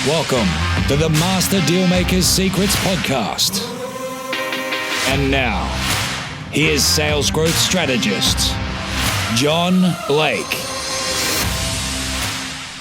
Welcome to the Master Dealmaker's Secrets podcast. And now, here's sales growth strategist, John Blake.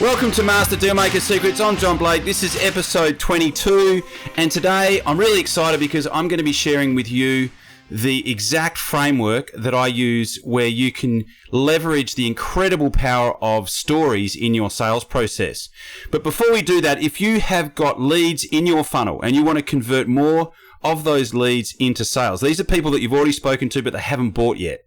Welcome to Master Dealmaker's Secrets. I'm John Blake. This is episode 22. And today I'm really excited because I'm going to be sharing with you the exact framework that I use where you can leverage the incredible power of stories in your sales process. But before we do that, if you have got leads in your funnel and you want to convert more of those leads into sales, these are people that you've already spoken to but they haven't bought yet.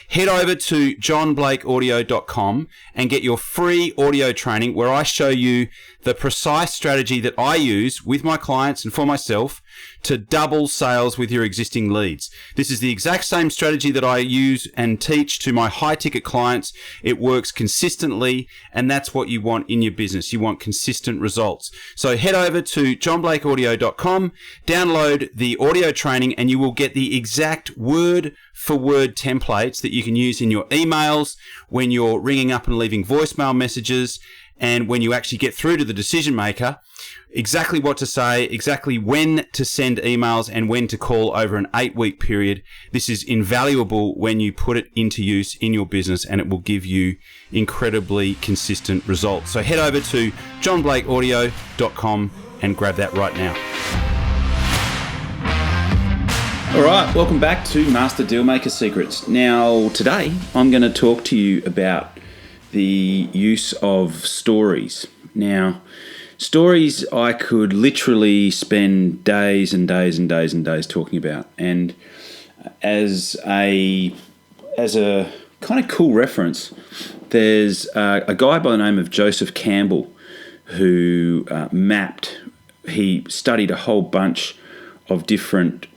Head over to johnblakeaudio.com and get your free audio training where I show you the precise strategy that I use with my clients and for myself to double sales with your existing leads. This is the exact same strategy that I use and teach to my high-ticket clients. It works consistently, and that's what you want in your business. You want consistent results. So head over to johnblakeaudio.com, download the audio training, and you will get the exact word-for-word templates that you can use in your emails, when you're ringing up and leaving voicemail messages, and when you actually get through to the decision maker, exactly what to say, exactly when to send emails and when to call over an 8-week period. This is invaluable when you put it into use in your business, and it will give you incredibly consistent results. So head over to johnblakeaudio.com and grab that right now. All right, welcome back to Master Dealmaker Secrets. Now, today I'm going to talk to you about the use of stories. Now, stories I could literally spend days and days and days and days talking about. And as a kind of cool reference, there's a guy by the name of Joseph Campbell who he studied a whole bunch of different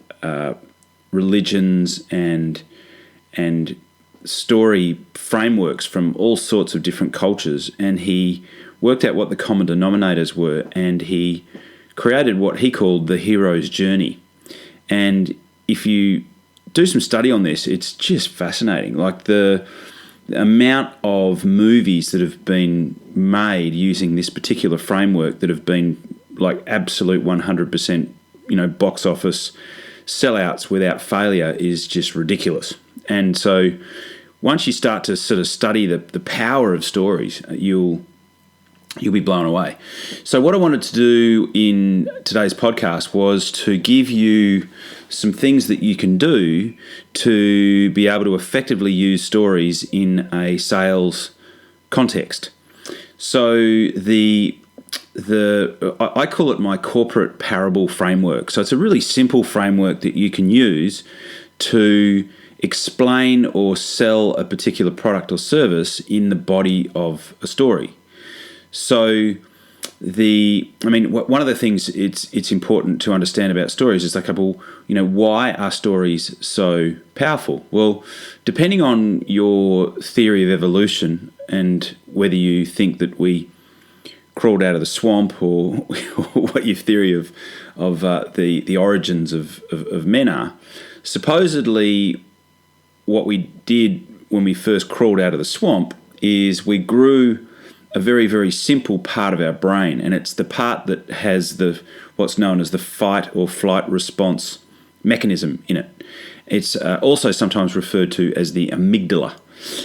religions and story frameworks from all sorts of different cultures, and he worked out what the common denominators were, and he created what he called the hero's journey. And if you do some study on this, it's just fascinating. Like the amount of movies that have been made using this particular framework that have been like absolute 100%, box office sellouts without failure is just ridiculous. And so once you start to sort of study the power of stories, you'll be blown away. So what I wanted to do in today's podcast was to give you some things that you can do to be able to effectively use stories in a sales context. So I call it my corporate parable framework. So it's a really simple framework that you can use to explain or sell a particular product or service in the body of a story. So one of the things it's important to understand about stories is like, why are stories so powerful? Well, depending on your theory of evolution and whether you think that we crawled out of the swamp or what your theory of the origins of men are, supposedly what we did when we first crawled out of the swamp is we grew a very, very simple part of our brain, and it's the part that has what's known as the fight or flight response mechanism in it. It's also sometimes referred to as the amygdala.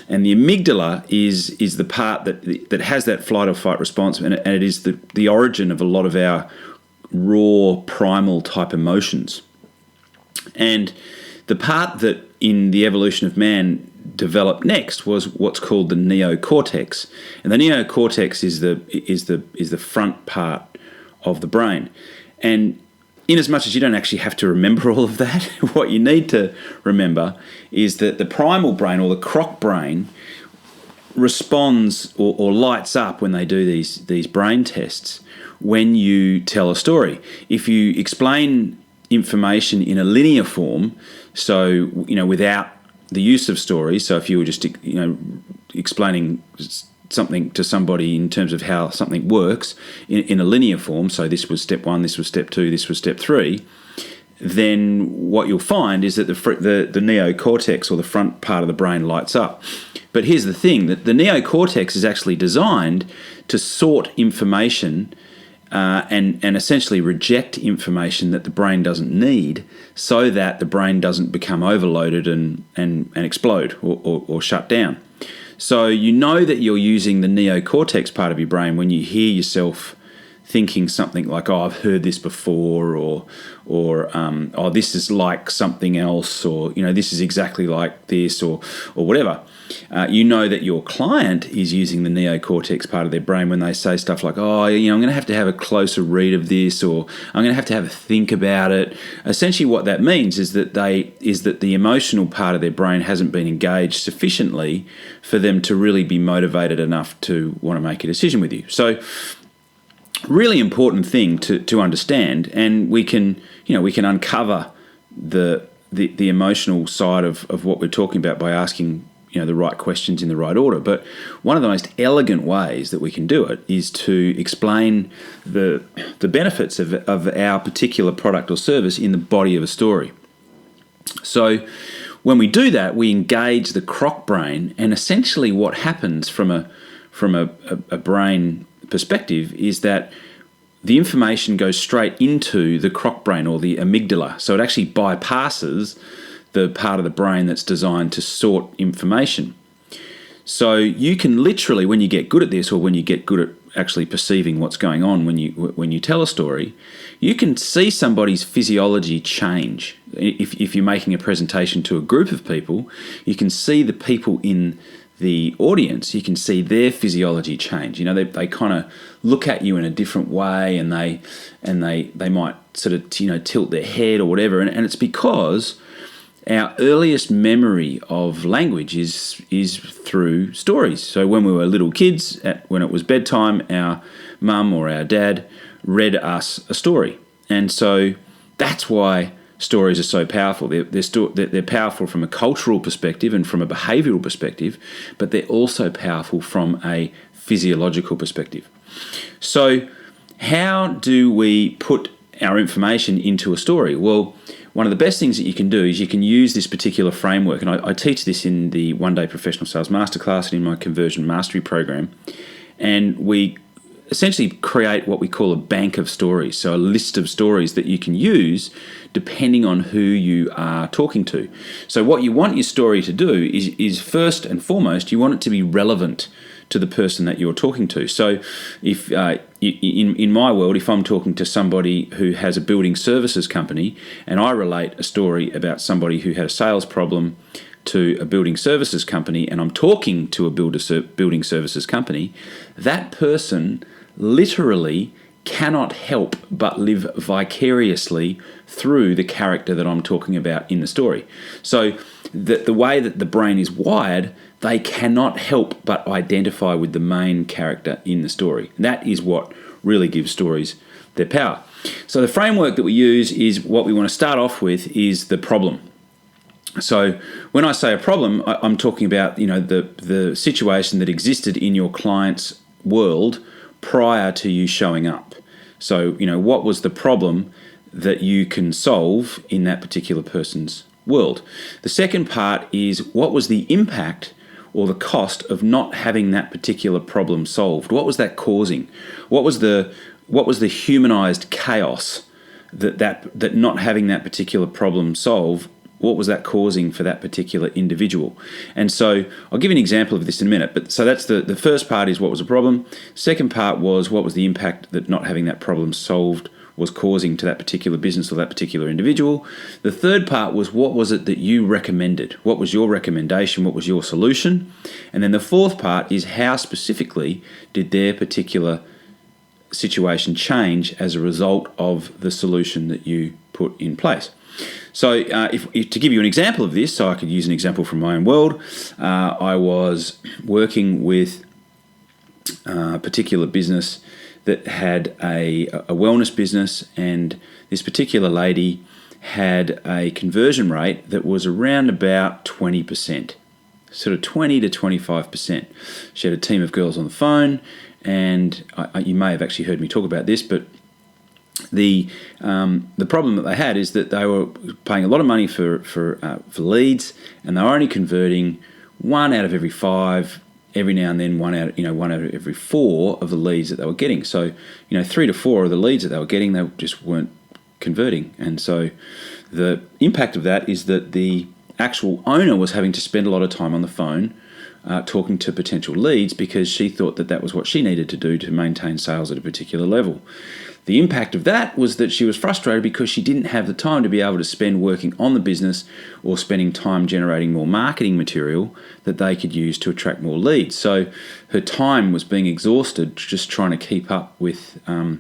And the amygdala is the part that has that flight or fight response, and it is the origin of a lot of our raw, primal type emotions. And the part that in the evolution of man developed next was what's called the neocortex, and the neocortex is the front part of the brain. And in as much as you don't actually have to remember all of that, what you need to remember is that the primal brain or the croc brain responds or lights up when they do these brain tests when you tell a story. If you explain information in a linear form, so without the use of stories, so if you were just explaining something to somebody in terms of how something works in a linear form, so this was step 1, this was step 2, this was step 3, then what you'll find is that the neocortex or the front part of the brain lights up. But here's the thing, that the neocortex is actually designed to sort information and essentially reject information that the brain doesn't need, so that the brain doesn't become overloaded and explode or shut down. So you know that you're using the neocortex part of your brain when you hear yourself thinking something like, "Oh, I've heard this before," or "Oh, this is like something else," or "This is exactly like this," or whatever. You know that your client is using the neocortex part of their brain when they say stuff like, "Oh, I'm going to have a closer read of this," or "I'm going to have a think about it." Essentially, what that means is that the emotional part of their brain hasn't been engaged sufficiently for them to really be motivated enough to want to make a decision with you. So, really important thing to understand, and we can uncover the emotional side of what we're talking about by asking the right questions in the right order. But one of the most elegant ways that we can do it is to explain the benefits of our particular product or service in the body of a story. So when we do that, we engage the croc brain, and essentially what happens from a brain perspective is that the information goes straight into the croc brain or the amygdala. So it actually bypasses the part of the brain that's designed to sort information. So you can literally, when you get good at this, or when you get good at actually perceiving what's going on when you tell a story, you can see somebody's physiology change. If you're making a presentation to a group of people, you can see the people in the audience, you can see their physiology change. They kind of look at you in a different way, and they might sort of tilt their head or whatever, and it's because our earliest memory of language is through stories. So when we were little kids, when it was bedtime, our mum or our dad read us a story, and so that's why stories are so powerful. They're powerful from a cultural perspective and from a behavioural perspective, but they're also powerful from a physiological perspective. So how do we put our information into a story? Well, one of the best things that you can do is you can use this particular framework, and I teach this in the one-day professional sales masterclass and in my conversion mastery program, and we essentially create what we call a bank of stories, so a list of stories that you can use depending on who you are talking to. So what you want your story to do is first and foremost, you want it to be relevant to the person that you're talking to. So if in my world, if I'm talking to somebody who has a building services company and I relate a story about somebody who had a sales problem to a building services company, and I'm talking to a building services company, that person literally cannot help but live vicariously through the character that I'm talking about in the story. So the way that the brain is wired, they cannot help but identify with the main character in the story. And that is what really gives stories their power. So the framework that we use is, what we want to start off with is the problem. So when I say a problem, I'm talking about the situation that existed in your client's world prior to you showing up. So what was the problem that you can solve in that particular person's world? The second part is, what was the impact or the cost of not having that particular problem solved? What was that causing? What was the humanized chaos that not having that particular problem solved, what was that causing for that particular individual? And so I'll give you an example of this in a minute. But so that's the first part, is what was the problem. Second part was, what was the impact that not having that problem solved was causing to that particular business or that particular individual. The third part was, what was it that you recommended? What was your recommendation? What was your solution? And then the fourth part is, how specifically did their particular situation change as a result of the solution that you put in place? So if to give you an example of this, so I could use an example from my own world. I was working with a particular business that had a wellness business, and this particular lady had a conversion rate that was around about 20%, sort of 20 to 25%. She had a team of girls on the phone, and you may have actually heard me talk about this, but the problem that they had is that they were paying a lot of money for leads, and they were only converting 1 out of every 5 every now and then one out of every 4 of the leads that they were getting. So 3 to 4 of the leads that they were getting, they just weren't converting. And so the impact of that is that the actual owner was having to spend a lot of time on the phone talking to potential leads, because she thought that was what she needed to do to maintain sales at a particular level. The impact of that was that she was frustrated because she didn't have the time to be able to spend working on the business or spending time generating more marketing material that they could use to attract more leads. So her time was being exhausted just trying to keep up with the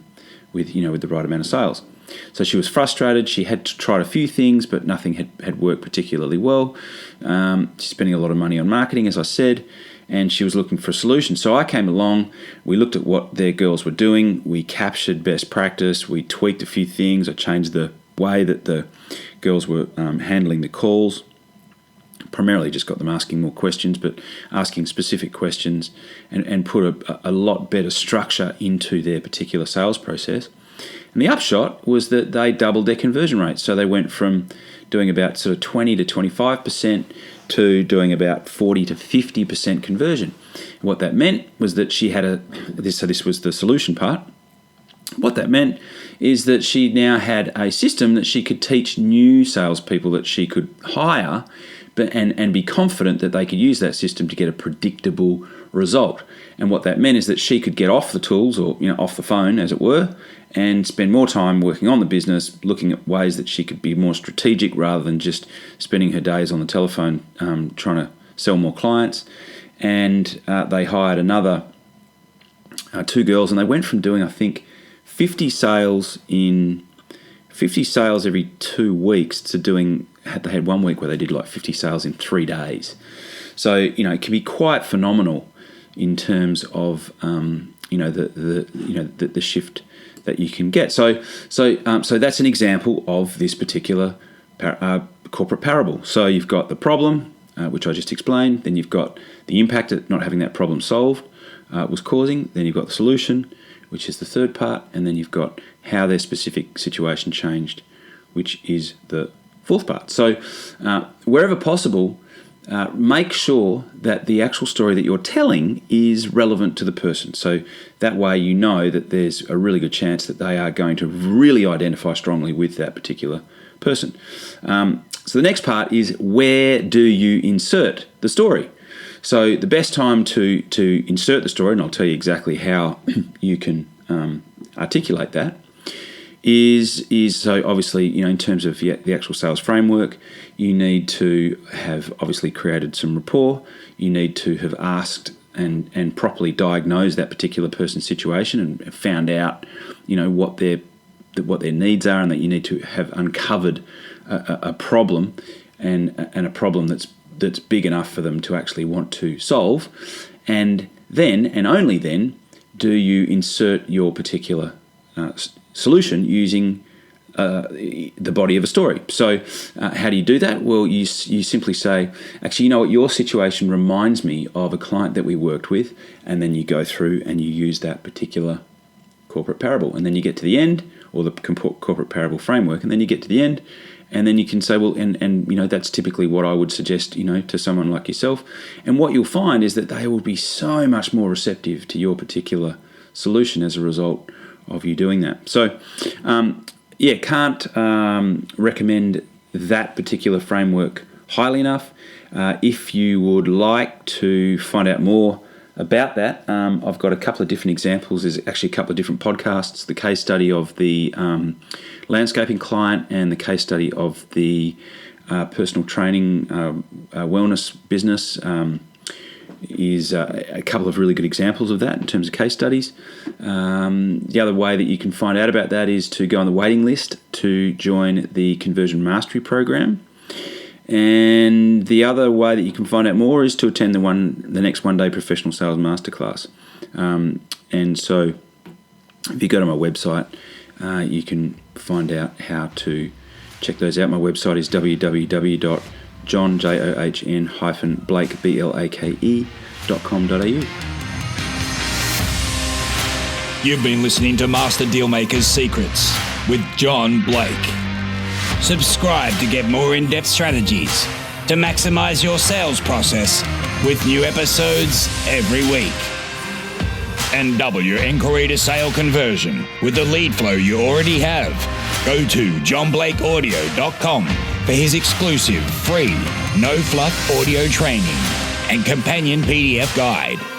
right amount of sales. So she was frustrated. She had tried a few things, but nothing had worked particularly well. She's spending a lot of money on marketing, as I said, and she was looking for a solution. So I came along, we looked at what their girls were doing, we captured best practice, we tweaked a few things, I changed the way that the girls were handling the calls, primarily just got them asking more questions, but asking specific questions, and put a lot better structure into their particular sales process. And the upshot was that they doubled their conversion rate. So they went from doing about sort of 20 to 25% to doing about 40 to 50% conversion. And what that meant was that she had this was the solution part. What that meant is that she now had a system that she could teach new salespeople that she could hire, and be confident that they could use that system to get a predictable result. And what that meant is that she could get off the tools, or off the phone, as it were, and spend more time working on the business, looking at ways that she could be more strategic rather than just spending her days on the telephone trying to sell more clients. And they hired another 2 girls, and they went from doing, I think, 50 sales every 2 weeks to doing, they had 1 week where they did like 50 sales in 3 days. So, it can be quite phenomenal in terms of, the shift that you can get. So that's an example of this particular corporate parable. So you've got the problem, which I just explained. Then you've got the impact that not having that problem solved was causing. Then you've got the solution, which is the third part. And then you've got how their specific situation changed, which is the fourth part. So wherever possible, make sure that the actual story that you're telling is relevant to the person. So that way you know that there's a really good chance that they are going to really identify strongly with that particular person. So the next part is, where do you insert the story? So the best time to insert the story, and I'll tell you exactly how you can articulate that, is so obviously, in terms of the actual sales framework, you need to have obviously created some rapport. You need to have asked and properly diagnosed that particular person's situation and found out, what their needs are, and that you need to have uncovered a problem and a problem that's big enough for them to actually want to solve. And then, and only then, do you insert your particular solution using the body of a story. So how do you do that? Well, you simply say, actually, what, your situation reminds me of a client that we worked with, and then you go through and you use that particular corporate parable, and then you get to the end, or the corporate parable framework, and then you get to the end, and then you can say, well, and that's typically what I would suggest, to someone like yourself. And what you'll find is that they will be so much more receptive to your particular solution as a result of you doing that. So, can't recommend that particular framework highly enough. If you would like to find out more about that, I've got a couple of different examples. There's actually a couple of different podcasts, the case study of the landscaping client and the case study of the personal training wellness business. Is a couple of really good examples of that in terms of case studies. The other way that you can find out about that is to go on the waiting list to join the Conversion Mastery Program. And the other way that you can find out more is to attend the next one-day professional sales masterclass. And so if you go to my website, you can find out how to check those out. My website is www.john-blake.com.au. You've been listening to Master Dealmaker's Secrets with John Blake. Subscribe to get more in-depth strategies to maximize your sales process with new episodes every week. And double your inquiry to sale conversion with the lead flow you already have. Go to johnblakeaudio.com for his exclusive free no fluff audio training and companion PDF guide.